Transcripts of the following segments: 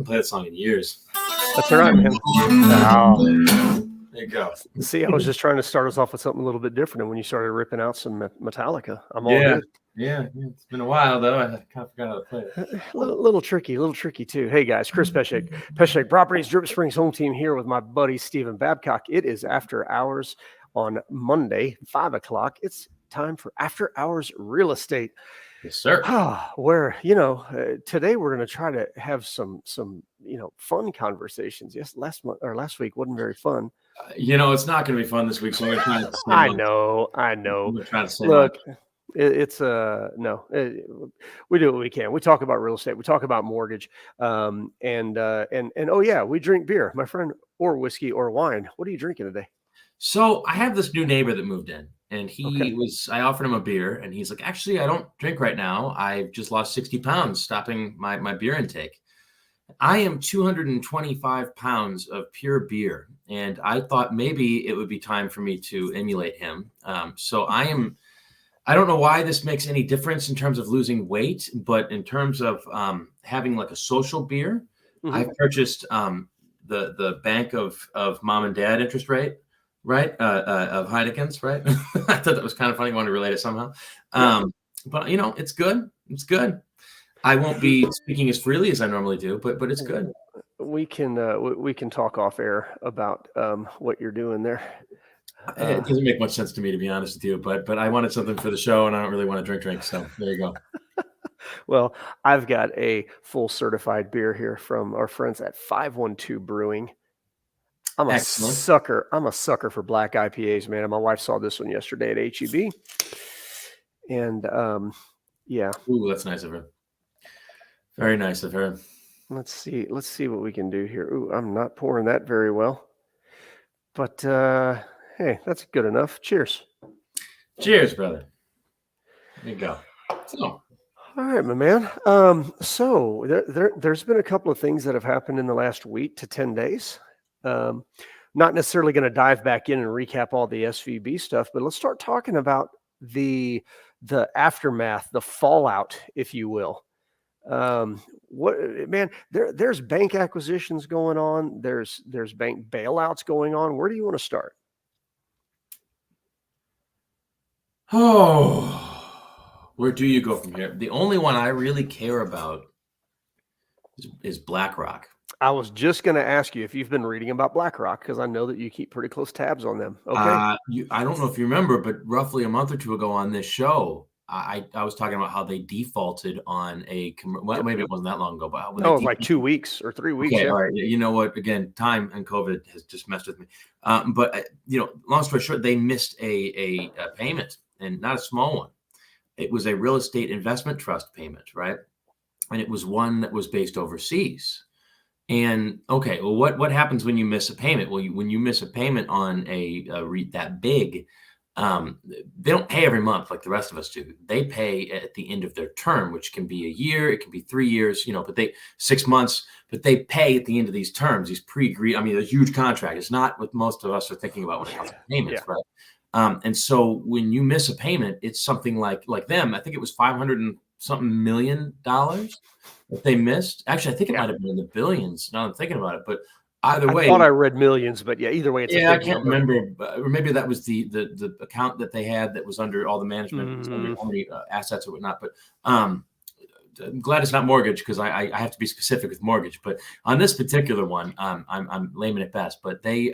haven't played that song in years. That's all right, man. Wow. There you go. See, I was just trying to start us off with something a little bit different, and when you started ripping out some Metallica, I'm all good. Yeah, it's been a while though. I kind of forgot how to play it. A little tricky too. Hey guys, Chris Pesek Properties, Drip Springs home team here with my buddy Stephen Babcock. It is after hours on Monday, 5 o'clock. It's time for after hours real estate. Yes, sir. Where today we're going to try to have some fun conversations. Yes, last week wasn't very fun. It's not going to be fun this week. So we're trying to. I know. We're trying to say look. It's no. We do what we can. We talk about real estate. We talk about mortgage, and oh yeah, we drink beer, my friend, or whiskey or wine. What are you drinking today? So I have this new neighbor that moved in, and I offered him a beer, and he's like, actually, I don't drink right now. I've just lost 60 pounds stopping my beer intake. I am 225 pounds of pure beer, and I thought maybe it would be time for me to emulate him. So I don't know why this makes any difference in terms of losing weight, but in terms of having like a social beer, I've purchased the Bank of Mom and Dad interest rate, right? Of Heineken's, right? I thought that was kind of funny. I wanted to relate it somehow. But it's good. It's good. I won't be speaking as freely as I normally do, but it's good. We can talk off air about what you're doing there. It doesn't make much sense to me, to be honest with you, but I wanted something for the show, and I don't really want to drink. So there you go. Well, I've got a full certified beer here from our friends at 512 Brewing. I'm a sucker. I'm a sucker for black IPAs, man. And my wife saw this one yesterday at HEB, and yeah. Ooh, that's nice of her. Very nice of her. Let's see what we can do here. Ooh, I'm not pouring that very well, but hey, that's good enough. Cheers. Cheers, brother. There you go. So. All right, my man. So there's been a couple of things that have happened in the last week to 10 days. Not necessarily going to dive back in and recap all the SVB stuff, but let's start talking about the aftermath, the fallout, if you will. There's bank acquisitions going on. There's bank bailouts going on. Where do you want to start? Oh, where do you go from here? The only one I really care about is BlackRock. I was just going to ask you if you've been reading about BlackRock, because I know that you keep pretty close tabs on them. Okay. I don't know if you remember, but roughly a month or two ago on this show, I was talking about how they defaulted on maybe it wasn't that long ago, but it was like 2 weeks or 3 weeks. Okay, all right. You know what? Again, time and COVID has just messed with me. But long story short, they missed a payment, and not a small one. It was a real estate investment trust payment, right? And it was one that was based overseas. And okay, well, what happens when you miss a payment? Well, when you miss a payment on a REIT that big, they don't pay every month like the rest of us do. They pay at the end of their term, which can be a year, it can be 3 years, but 6 months, but they pay at the end of these terms, these pre-agreed. I mean, a huge contract. It's not what most of us are thinking about when it comes to payments, right? And so when you miss a payment, it's something like them. I think it was $500 and something million that they missed. Actually, I think it might have been in the billions. Now I'm thinking about it, but either way, I thought I read millions, but yeah, either way, it's I can't remember, or maybe that was the account that they had that was under all the management, under how many assets or whatnot. But I'm glad it's not mortgage, because I have to be specific with mortgage. But on this particular one, I'm laming it best. But they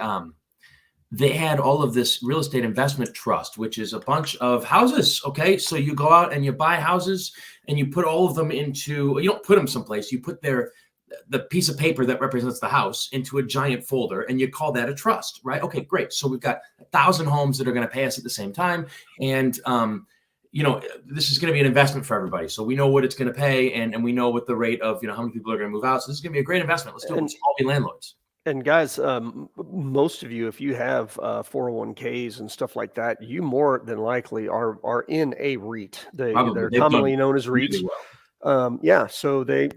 had all of this real estate investment trust, which is a bunch of houses. Okay, so you go out and you buy houses, and you put all of them into. You don't put them someplace. You put the piece of paper that represents the house into a giant folder, and you call that a trust, right? Okay, great. So we've got 1,000 homes that are going to pay us at the same time. And, this is going to be an investment for everybody. So we know what it's going to pay, and we know what the rate of, how many people are going to move out. So this is going to be a great investment. Let's do it. Let's all be landlords. And guys, most of you, if you have 401ks and stuff like that, you more than likely are in a REIT. They're commonly known as REITs. Really well. So they,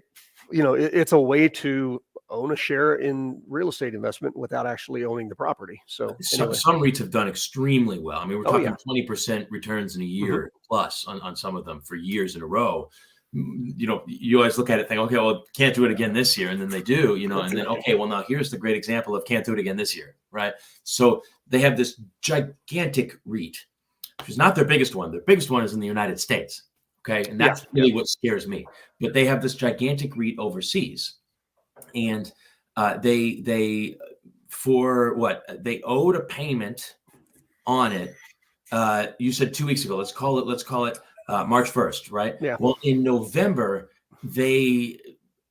it's a way to own a share in real estate investment without actually owning the property. So anyway. Some REITs have done extremely well. I mean, we're talking 20% returns in a year plus on some of them for years in a row. you always look at it think, okay, well, can't do it again this year. And then they do, and then, okay, well, now here's the great example of can't do it again this year, right? So they have this gigantic REIT, which is not their biggest one. Their biggest one is in the United States. Okay. And that's really what scares me. But they have this gigantic REIT overseas. And they owed a payment on it. You said 2 weeks ago. Let's call it March 1st, right? Yeah. Well, in November, they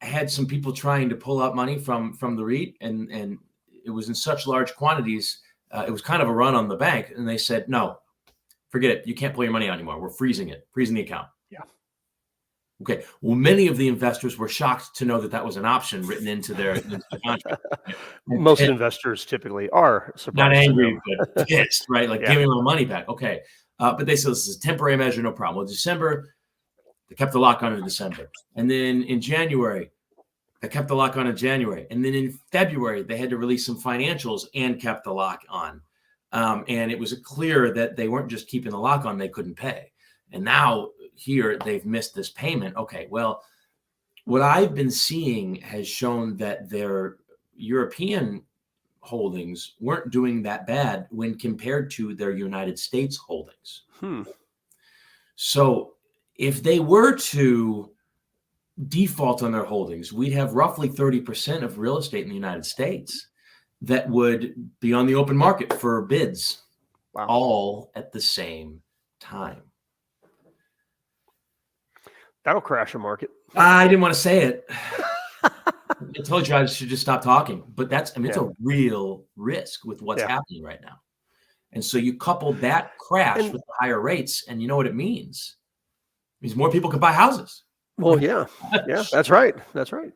had some people trying to pull out money from the REIT, and it was in such large quantities. It was kind of a run on the bank, and they said, no, forget it. You can't pull your money out anymore. We're freezing the account. Yeah. Okay. Well, many of the investors were shocked to know that was an option written into their contract. Most investors typically are surprised. Not angry, but pissed, right? Like, give me my money back. Okay. But they said this is a temporary measure, no problem. Well, December, they kept the lock on in December. And then in January, they kept the lock on in January. And then in February, they had to release some financials and kept the lock on. And it was clear that they weren't just keeping the lock on, they couldn't pay. And now here they've missed this payment. Okay, well, what I've been seeing has shown that their European holdings weren't doing that bad when compared to their United States holdings. So if they were to default on their holdings, we'd have roughly 30% of real estate in the United States that would be on the open market for bids. Wow. All at the same time. That'll crash a market. I didn't want to say it. I told you I should just stop talking, but it's a real risk with what's happening right now. And so you couple that crash with the higher rates, and you know what it means? It means more people can buy houses. Well, yeah, that's right. That's right.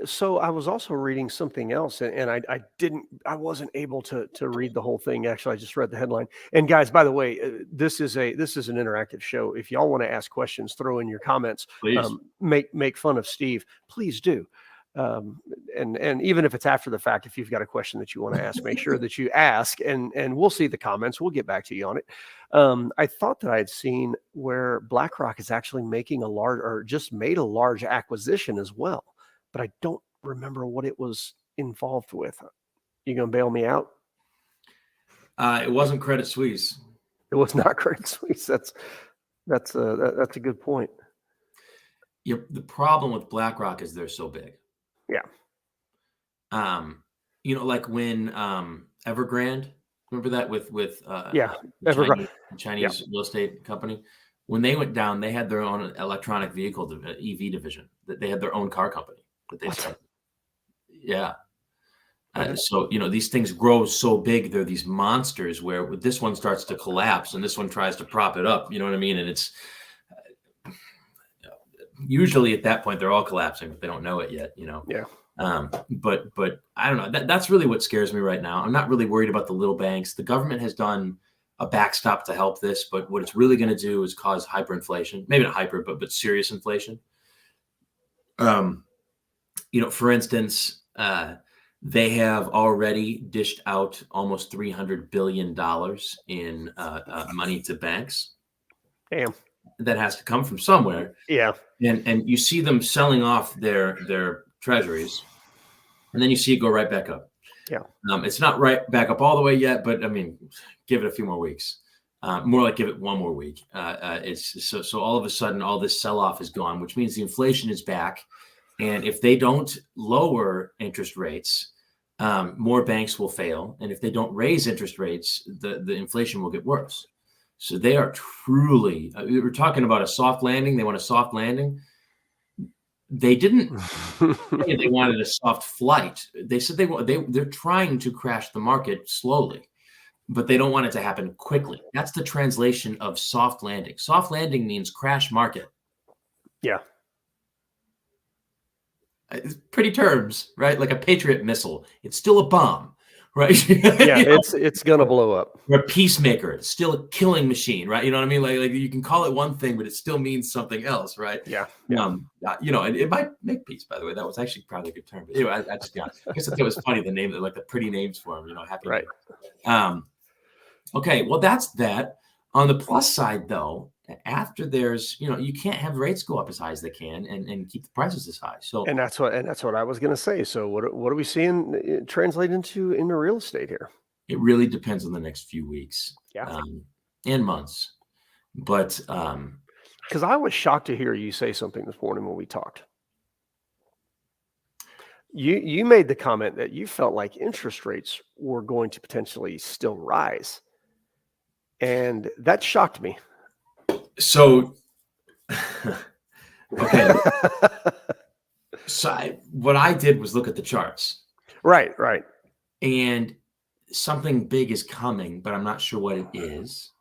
So I was also reading something else, and I wasn't able to read the whole thing. Actually, I just read the headline. And guys, by the way, this is an interactive show. If y'all want to ask questions, throw in your comments. Please. Make fun of Steve. Please do. And even if it's after the fact, if you've got a question that you want to ask, make sure that you ask, and we'll see the comments. We'll get back to you on it. I thought that I had seen where BlackRock is actually making just made a large acquisition as well, but I don't remember what it was involved with. You gonna bail me out? It wasn't Credit Suisse. It was not Credit Suisse. That's a good point. The problem with BlackRock is they're so big. Yeah. Like when Evergrande, remember that with Evergrande, Chinese real estate company, when they went down, they had their own electronic vehicle EV division. That they had their own car company that they started. Yeah. So these things grow so big, they're these monsters where this one starts to collapse and this one tries to prop it up. You know what I mean? And it's usually at that point they're all collapsing, but they don't know it yet. Yeah. But I don't know. That's really what scares me right now. I'm not really worried about the little banks. The government has done a backstop to help this, but what it's really going to do is cause hyperinflation. Maybe not hyper, but serious inflation. For instance, they have already dished out almost $300 billion in money to banks. Damn. That has to come from somewhere. Yeah. And you see them selling off their treasuries, and then you see it go right back up. Yeah. It's not right back up all the way yet, but I mean, give it a few more weeks. More like give it one more week. It's so all of a sudden all this sell-off is gone, which means the inflation is back. And if they don't lower interest rates, more banks will fail. And if they don't raise interest rates, the inflation will get worse. So they are truly, we were talking about a soft landing. They want a soft landing. They didn't say they wanted a soft flight. They said they're trying to crash the market slowly, but they don't want it to happen quickly. That's the translation of soft landing. Soft landing means crash market. Yeah. It's pretty terms, right? Like a Patriot missile. It's still a bomb, right? Yeah, it's gonna blow up. Or a peacemaker. It's still a killing machine, right? You know what I mean? Like you can call it one thing, but it still means something else, right? Yeah. And it might make peace, by the way. That was actually probably a good term. But anyway, I guess it was funny, the name, like the pretty names for them, happy. Right. Okay, well, that's that. On the plus side, though, after there's, you can't have rates go up as high as they can and keep the prices as high. So, and that's what I was going to say. So what are we seeing translate into real estate here? it really depends on the next few weeks, Yeah. and months. But because I was shocked to hear you say something this morning when we talked. You made the comment that you felt like interest rates were going to potentially still rise, and that shocked me. So, okay. So what I did was look at the charts. Right. And something big is coming, but I'm not sure what it is.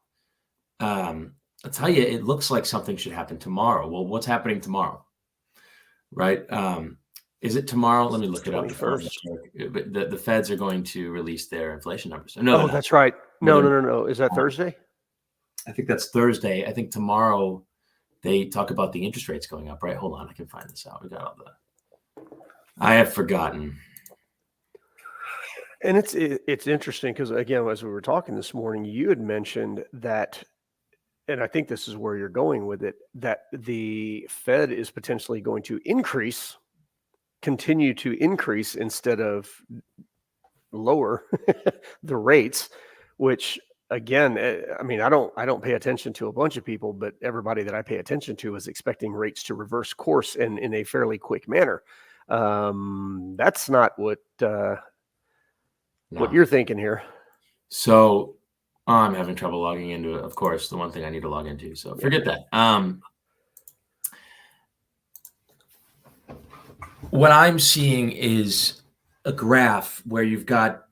I'll tell you, it looks like something should happen tomorrow. Well, what's happening tomorrow? Right? Is it tomorrow? Let me look it up. 21st. But the Feds are going to release their inflation numbers. No, that's right. No. Is that Thursday? I think that's Thursday. I think tomorrow they talk about the interest rates going up, right? Hold on, I can find this out. I have forgotten. And it's interesting because, again, as we were talking this morning, you had mentioned that, and I think this is where you're going with it, that the Fed is potentially going to continue to increase instead of lower the rates, which, again, I mean, I don't pay attention to a bunch of people, but everybody that I pay attention to is expecting rates to reverse course in a fairly quick manner. That's not what you're thinking here. So I'm having trouble logging into it. Of course, the one thing I need to log into. So forget that. What I'm seeing is a graph where you have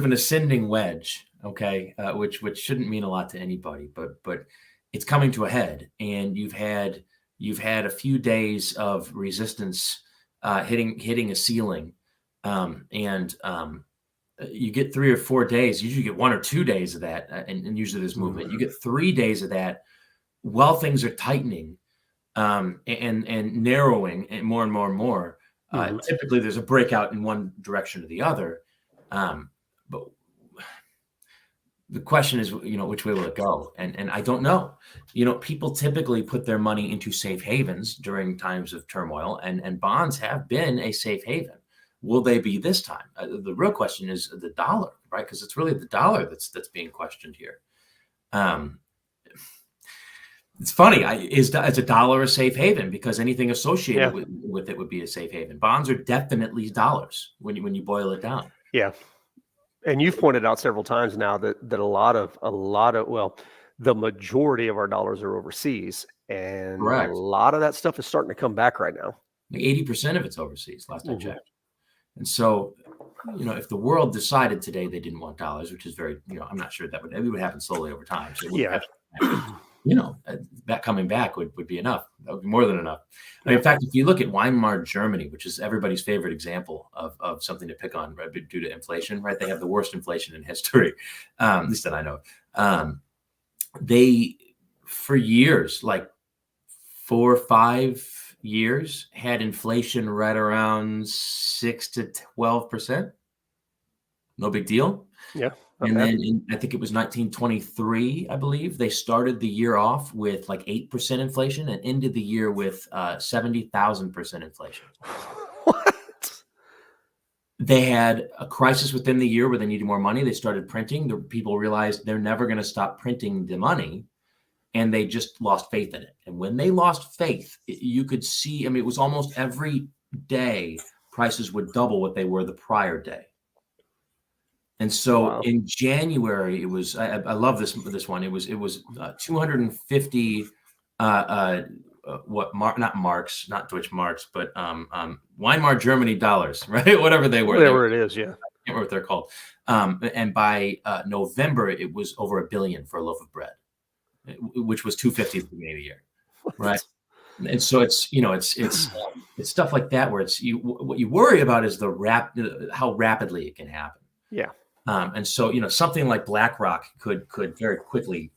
an ascending wedge, okay, which shouldn't mean a lot to anybody, but it's coming to a head, and you've had a few days of resistance hitting a ceiling, and you get 3 or 4 days. Usually you get 1 or 2 days of that, and usually there's movement. You get 3 days of that while things are tightening and narrowing and more and more and more. Typically there's a breakout in one direction or the other. But the question is, which way will it go? And I don't know. People typically put their money into safe havens during times of turmoil, and bonds have been a safe haven. Will they be this time? The real question is the dollar, right? Because it's really the dollar that's being questioned here. It's funny. Is a dollar a safe haven? Because anything associated with it would be a safe haven. Bonds are definitely dollars when you boil it down. Yeah. And you've pointed out several times now that a lot of the majority of our dollars are overseas, and Correct. A lot of that stuff is starting to come back right now. Like 80% of it's overseas, last I checked. And so, if the world decided today they didn't want dollars, which is very, I'm not sure it would happen slowly over time. So that coming back would be enough. That would be more than enough. I mean, in fact, if you look at Weimar Germany, which is everybody's favorite example of something to pick on, right, due to inflation, right? They have the worst inflation in history, at least that I know. They, for years, like 4 or 5 years, had inflation right around 6 to 12%. No big deal. Yeah. And then I think it was 1923, I believe, they started the year off with like 8% inflation and ended the year with 70,000% inflation. What? They had a crisis within the year where they needed more money. They started printing. The people realized they're never going to stop printing the money, and they just lost faith in it. And when they lost faith, you could see, it was almost every day prices would double what they were the prior day. And so in January, it was, I love this one. It was 250, not marks, not Deutsche marks, but Weimar Germany dollars, right? Whatever they were. Whatever it is, yeah. I can't remember what they're called. And by November, it was over $1 billion for a loaf of bread, which was 250 at the beginning of the year, right? And so it's stuff like that where what you worry about is how rapidly it can happen. Yeah. And so, something like BlackRock could very quickly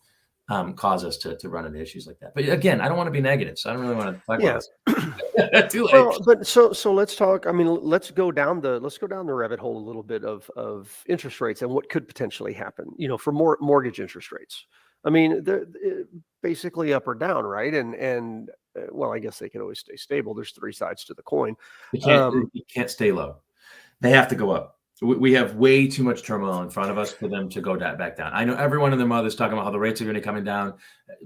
cause us to run into issues like that. But again, I don't want to be negative, so I don't really want to talk about this. Too late. Well, but so let's talk. Let's go down the rabbit hole a little bit of interest rates and what could potentially happen. For more mortgage interest rates. I mean, they're basically up or down, right? And well, I guess they could always stay stable. There's three sides to the coin. They can't stay low. They have to go up. We have way too much turmoil in front of us for them to go back down. I know everyone and their mother's talking about how the rates are going to be coming down.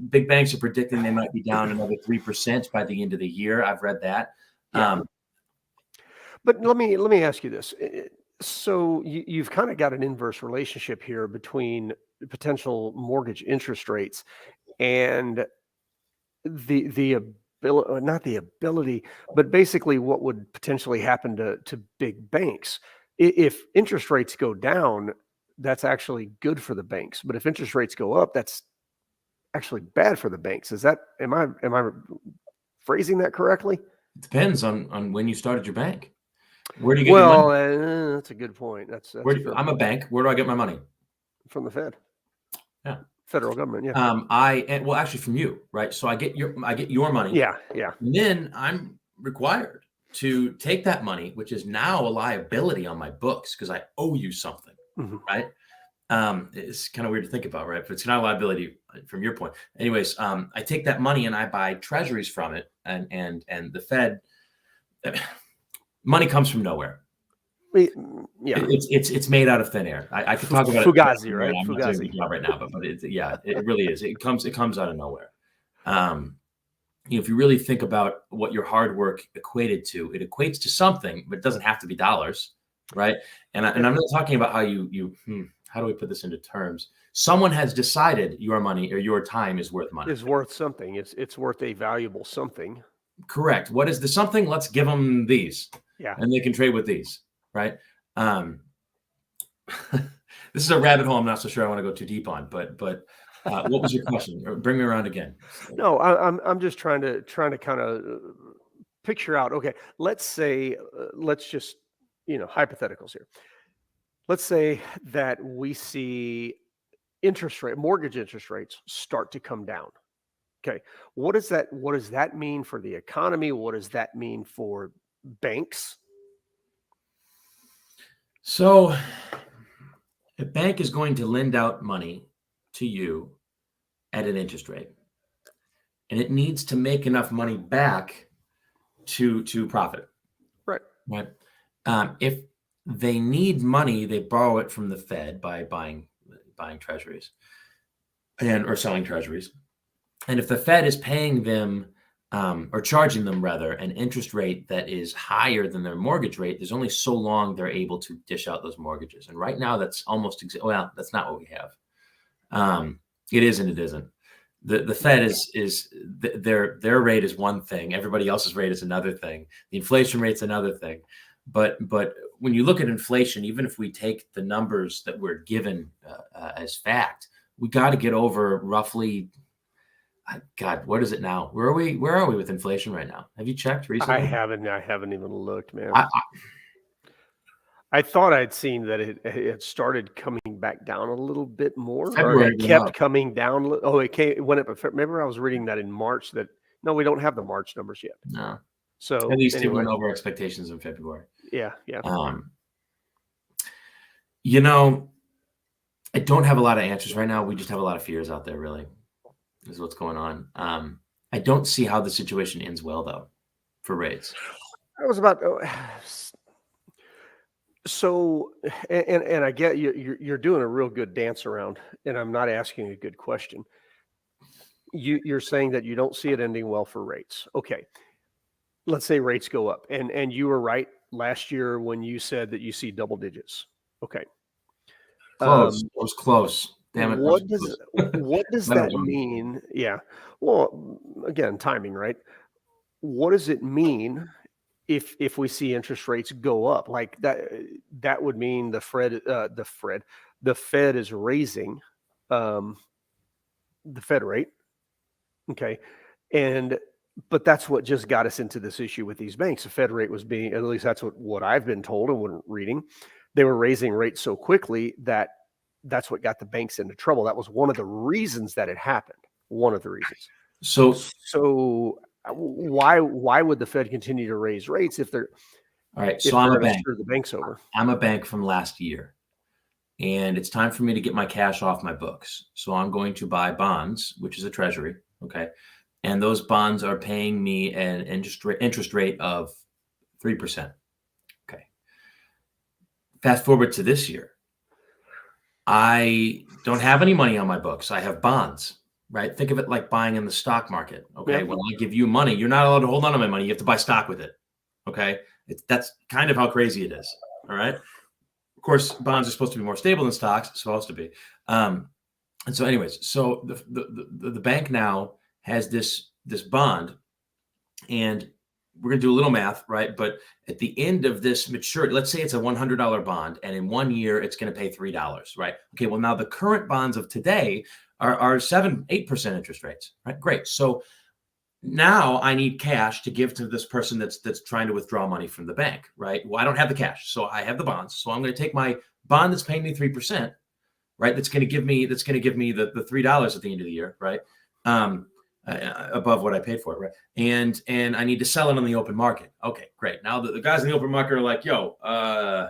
Big banks are predicting they might be down another 3% by the end of the year. I've read that. Yeah. But let me ask you this. So you've kind of got an inverse relationship here between potential mortgage interest rates and the ability, not the ability, but basically what would potentially happen to big banks. If interest rates go down, that's actually good for the banks. But if interest rates go up, that's actually bad for the banks. Am I phrasing that correctly? It depends on when you started your bank. Where do you get your money? That's a good point. I'm a bank. Where do I get my money? From the Fed. Yeah. Federal government. Yeah. Well, actually from you, right? So I get your money. Yeah. Yeah. And then I'm required to take that money, which is now a liability on my books because I owe you something, right? It's kind of weird to think about, right? But it's not a liability from your point. Anyways, I take that money and I buy treasuries from it, and the Fed, money comes from nowhere. Yeah, it's made out of thin air. I could talk about Fugazi, it, right? I'm not doing a good job right now, but it really is. It comes out of nowhere. If you really think about what your hard work equated to, it equates to something, but it doesn't have to be dollars, right? And I'm not talking about how how do we put this into terms? Someone has decided your money or your time is worth money. Is worth something. It's worth a valuable something. Correct. What is the something? Let's give them these. Yeah. And they can trade with these, right? This is a rabbit hole I'm not so sure I want to go too deep on, but what was your question? Bring me around again. No, I'm just trying to kind of picture out. Okay, let's say let's just hypotheticals here. Let's say that we see mortgage interest rates start to come down. Okay, what does that mean for the economy? What does that mean for banks? So a bank is going to lend out money to you at an interest rate, and it needs to make enough money back to profit. Right. If they need money, they borrow it from the Fed by buying treasuries or selling treasuries. And if the Fed is paying them or charging them rather an interest rate that is higher than their mortgage rate, there's only so long they're able to dish out those mortgages. And right now that's almost that's not what we have. It is and it isn't. The Fed is their rate is one thing. Everybody else's rate is another thing. The inflation rate's another thing. But when you look at inflation, even if we take the numbers that we're given as fact, we got to get over roughly. God, what is it now? Where are we with inflation right now? Have you checked recently? I haven't even looked, man. I thought I'd seen that it started coming back down a little bit more. February, or it kept coming down. Oh, it went up. Remember, I was reading that in March that no, we don't have the March numbers yet. No. So at least it went over expectations in February. Yeah. I don't have a lot of answers right now. We just have a lot of fears out there, really, is what's going on. I don't see how the situation ends well, though, for rates. I was about so, and I get you're doing a real good dance around, and I'm not asking a good question. You're saying that you don't see it ending well for rates. Okay. Let's say rates go up, and you were right last year when you said that you see double digits. Okay. Close. It was close. Damn it. What does that mean? Yeah. Well, again, timing, right? What does it mean if we see interest rates go up? Like that would mean the Fed is raising the Fed rate. Okay. But that's what just got us into this issue with these banks. The Fed rate was being, at least that's what I've been told and when reading, they were raising rates so quickly that that's what got the banks into trouble. That was one of the reasons that it happened. One of the reasons. So why would the Fed continue to raise rates if they're all right? So I'm a bank. Screw the banks over. I'm a bank from last year. and it's time for me to get my cash off my books. So I'm going to buy bonds, which is a treasury. Okay. And those bonds are paying me an interest rate of 3%. Okay. Fast forward to this year. I don't have any money on my books. I have bonds, right? Think of it like buying in the stock market. Okay. Yep. When I give you money, you're not allowed to hold on to my money. You have to buy stock with it. Okay. That's kind of how crazy it is. All right. Of course, bonds are supposed to be more stable than stocks. It's supposed to be. And so anyways, so the bank now has this bond, and we're going to do a little math, right? But at the end of this maturity, let's say it's a $100 bond, and in 1 year, it's going to pay $3, right? Okay, well, now the current bonds of today are 7-8% interest rates, right? Great. So now I need cash to give to this person that's trying to withdraw money from the bank, right? Well, I don't have the cash, so I have the bonds. So I'm going to take my bond that's paying me 3%, right? That's going to give me the $3 at the end of the year, right? Above what I paid for it, right? And I need to sell it on the open market. Okay, great. Now the guys in the open market are like, yo, I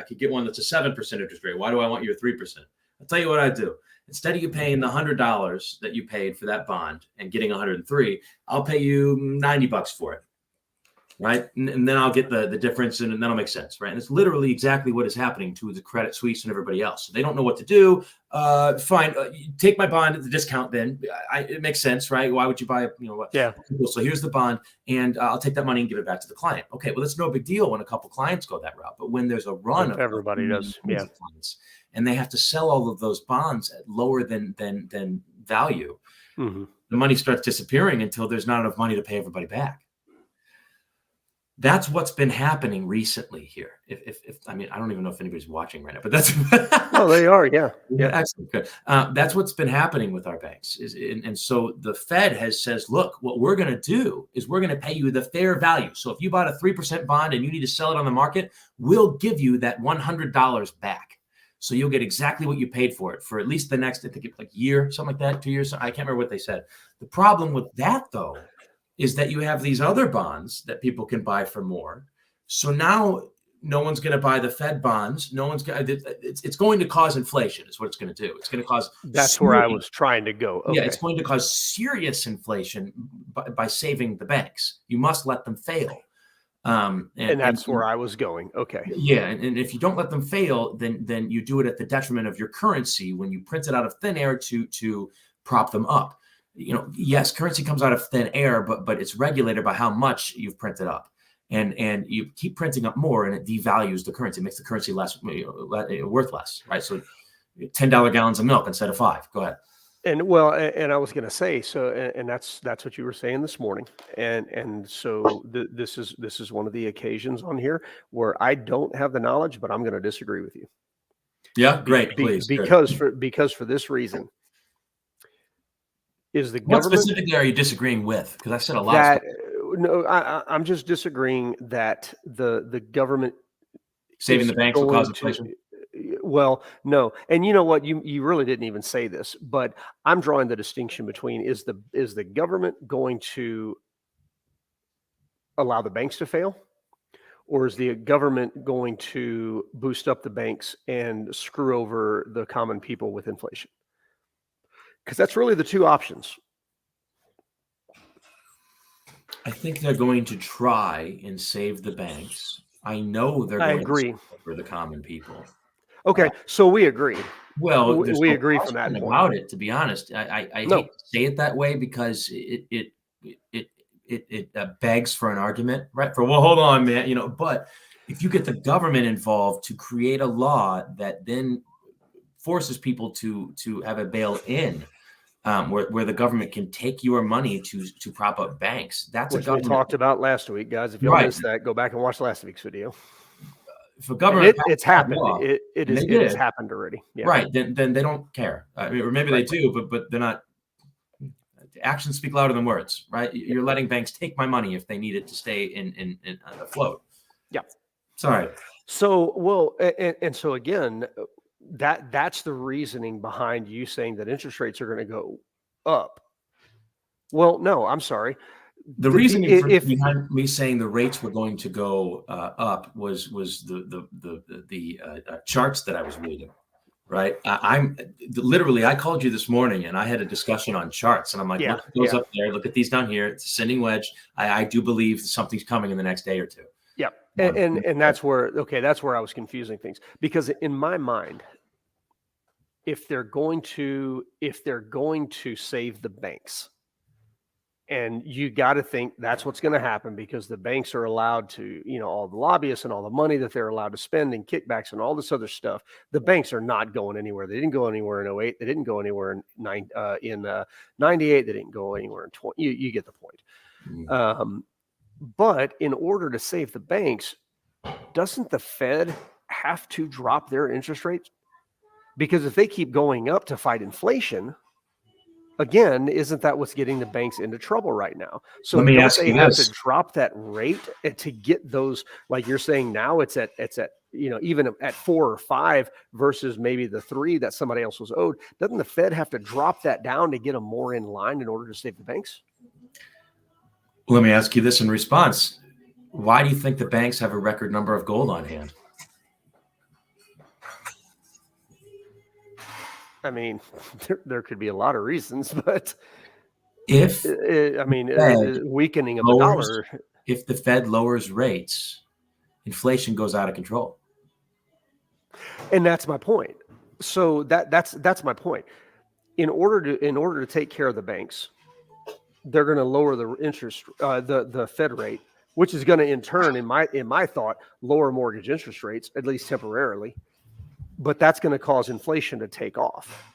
could get one that's a 7% interest rate. Why do I want you at 3%? I'll tell you what I do. Instead of you paying the $100 that you paid for that bond and getting 103, I'll pay you $90 for it, right? And then I'll get the difference, and that'll make sense, right? And it's literally exactly what is happening to the Credit Suisse and everybody else. So they don't know what to do. Fine, take my bond at the discount. Then it makes sense, right? Why would you buy? Yeah. So here's the bond, and I'll take that money and give it back to the client. Okay, well, that's no big deal when a couple clients go that route, but when there's a run of everybody does, yeah, clients, and they have to sell all of those bonds at lower than value, the money starts disappearing until there's not enough money to pay everybody back. That's what's been happening recently here. If I mean, I don't even know if anybody's watching right now, but that's no, they are, yeah, excellent, good. That's what's been happening with our banks, and so the Fed says, look, what we're going to do is we're going to pay you the fair value. So if you bought a 3% bond and you need to sell it on the market, we'll give you that $100 back. So you'll get exactly what you paid for it for at least the next, I think it's like year, something like that, 2 years. I can't remember what they said. The problem with that, though, is that you have these other bonds that people can buy for more. So now no one's going to buy the Fed bonds. No one's going to, it's going to cause inflation is what it's going to do. It's going to cause. That's where I was trying to go. Okay. Yeah, it's going to cause serious inflation by saving the banks. You must let them fail. And that's where I was going. Okay. Yeah. And if you don't let them fail, then you do it at the detriment of your currency when you print it out of thin air to prop them up. Yes, currency comes out of thin air, but it's regulated by how much you've printed up, and you keep printing up more, and it devalues the currency, it makes the currency less worth less, right? So, $10 gallons of milk instead of 5. Go ahead. And I was going to say, so, and that's what you were saying this morning, and so this is one of the occasions on here where I don't have the knowledge, but I'm going to disagree with you. Yeah, great, please. Because for this reason. Is the government? What specifically are you disagreeing with? Because I said a lot. No, I'm just disagreeing that the government saving the banks will cause inflation. Well, no, and you know what? You really didn't even say this, but I'm drawing the distinction between is the government going to allow the banks to fail, or is the government going to boost up the banks and screw over the common people with inflation? Because that's really the two options. I think they're going to try and save the banks. I know they're going to save for the common people. Okay, so we agree. Well, we agree from that point. About it, to be honest, I hate to say it that way because it begs for an argument, right? Well, hold on, man. But if you get the government involved to create a law that then forces people to have a bail-in, where the government can take your money to prop up banks. That's what we talked about last week, guys. If you missed that, go back and watch last week's video. If a government, it's happened. It has happened already. Yeah. Right. Then they don't care. Or maybe they do, but they're not. Actions speak louder than words, right? You're letting banks take my money if they need it to stay in afloat. Yeah. Sorry. So and so again. That's the reasoning behind you saying that interest rates are going to go up. Well, no, I'm sorry. The reasoning behind me saying the rates were going to go up was the charts that I was reading. Right. I called you this morning and I had a discussion on charts and I'm like, look at those up there. Look at these down here. It's a sending wedge. I do believe something's coming in the next day or two. Yeah. And that's where I was confusing things, because in my mind, if they're going to save the banks, and you got to think that's what's going to happen, because the banks are allowed to, all the lobbyists and all the money that they're allowed to spend and kickbacks and all this other stuff. The banks are not going anywhere. They didn't go anywhere in 2008. They didn't go anywhere in 98. They didn't go anywhere in 20. You get the point. But in order to save the banks, doesn't the Fed have to drop their interest rates? Because if they keep going up to fight inflation, again, isn't that what's getting the banks into trouble right now? So let me ask you have this. to drop that rate to get those, like you're saying now, it's at even at 4 or 5 versus maybe the 3 that somebody else was owed. Doesn't the Fed have to drop that down to get them more in line in order to save the banks? Let me ask you this in response. Why do you think the banks have a record number of gold on hand? I mean, there could be a lot of reasons, but if weakening of the dollar. If the Fed lowers rates, inflation goes out of control. And that's my point. So that's my point. In order to take care of the banks, they're going to lower the interest, the Fed rate, which is going to in turn, in my thought, lower mortgage interest rates, at least temporarily. But that's going to cause inflation to take off.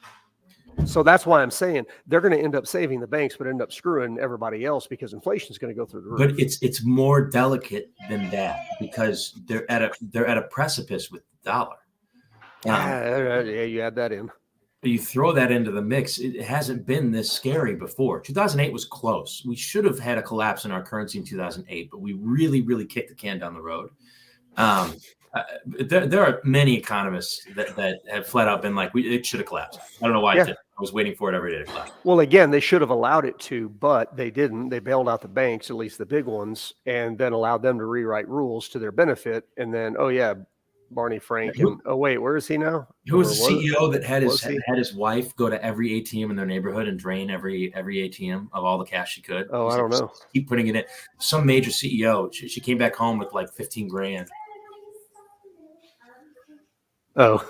So that's why I'm saying they're going to end up saving the banks, but end up screwing everybody else, because inflation is going to go through the roof. But it's more delicate than that, because they're at a precipice with the dollar. Yeah, you add that in. You throw that into the mix. It hasn't been this scary before. 2008 was close. We should have had a collapse in our currency in 2008, but we really, really kicked the can down the road. There are many economists that have flat out been like, it should have collapsed. I don't know why it didn't. I was waiting for it every day to collapse. Well, again, they should have allowed it to, but they didn't. They bailed out the banks, at least the big ones, and then allowed them to rewrite rules to their benefit. And then, Barney Frank. And wait, where is he now? Who was the CEO that had his wife go to every ATM in their neighborhood and drain every ATM of all the cash she could? Oh, I don't know. Keep putting it in. Some major CEO. She came back home with like 15 grand. Oh,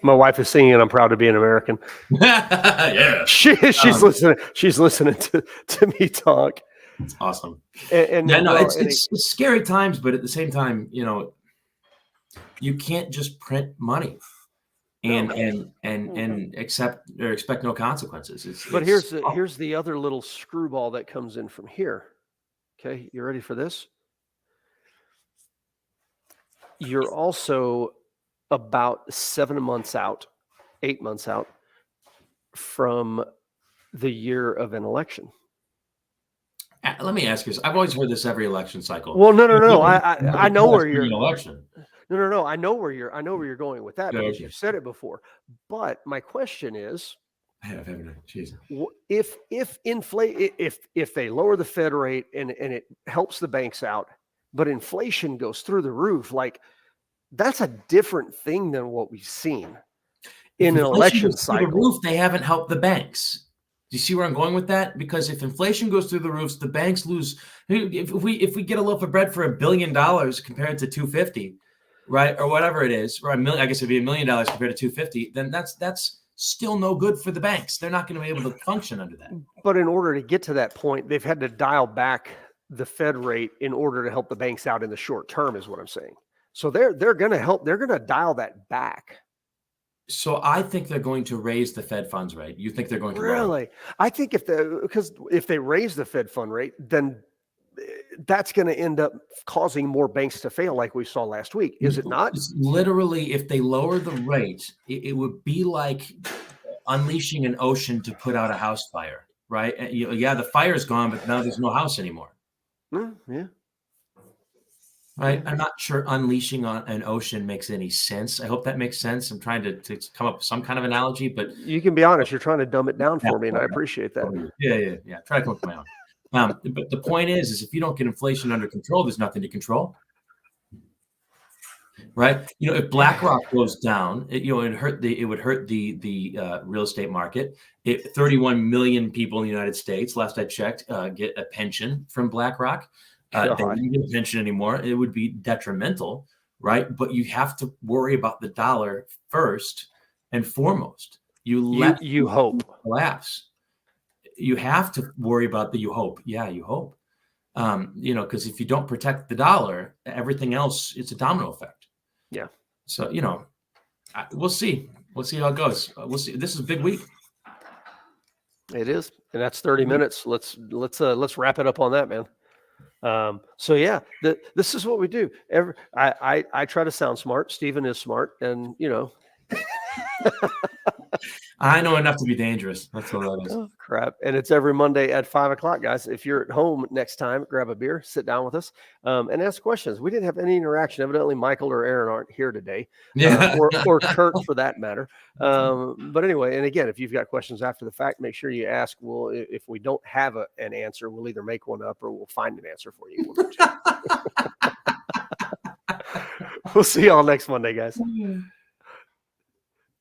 my wife is singing "I'm Proud to Be an American." Yeah, she's listening. She's listening to me talk. It's awesome. It's scary times, but at the same time, you can't just print money and accept or expect no consequences. Here's the other little screwball that comes in from here. Okay, you ready for this? You're also about 8 months out from the year of an election. Let me ask you this. I've always heard this every election cycle. Well, no. I know where you're. Election. No. I know where you're going with that, because you've said it before. But my question is, if they lower the Fed rate and it helps the banks out, but inflation goes through the roof, like, that's a different thing than what we've seen in an election cycle. The roof, they haven't helped the banks. Do you see where I'm going with that? Because if inflation goes through the roofs, the banks lose. If we get a loaf of bread for $1 billion compared to $250, right, or whatever it is, or $1 million, I guess it'd be $1 million compared to $250, then that's still no good for the banks. They're not going to be able to function under that. But in order to get to that point, they've had to dial back the Fed rate in order to help the banks out in the short term, is what I'm saying. So they're going to help. They're going to dial that back. So I think they're going to raise the Fed funds rate. You think they're going to really? I think if they raise the Fed fund rate, then that's going to end up causing more banks to fail, like we saw last week. Is it not? Literally, if they lower the rate, it would be like unleashing an ocean to put out a house fire, right? The fire's gone, but now there's no house anymore. Yeah. Right. I'm not sure unleashing on an ocean makes any sense. I hope that makes sense. I'm trying to come up with some kind of analogy, but you can be honest. You're trying to dumb it down for me, and I appreciate that. Yeah. Try to come up with my own. But the point is if you don't get inflation under control, there's nothing to control. Right? If BlackRock goes down, it would hurt the real estate market. 31 million people in the United States, last I checked, get a pension from BlackRock. They don't get a pension anymore. It would be detrimental, right? But you have to worry about the dollar first and foremost. You hope collapse. You have to worry about you hope. Yeah, you hope. Because if you don't protect the dollar, everything else, it's a domino effect. Yeah. So, we'll see. We'll see how it goes. We'll see. This is a big week. It is. And that's 30 minutes. Let's wrap it up on that, man. So yeah, this is what we do. I try to sound smart. Stephen is smart, and I know enough to be dangerous. That's what that is. Oh, crap. And it's every Monday at 5:00, guys. If you're at home next time, grab a beer, sit down with us, and ask questions. We didn't have any interaction. Evidently, Michael or Aaron aren't here today, or Kurt for that matter. But anyway, and again, if you've got questions after the fact, make sure you ask. If we don't have an answer, we'll either make one up or we'll find an answer for you. We'll see y'all next Monday, guys.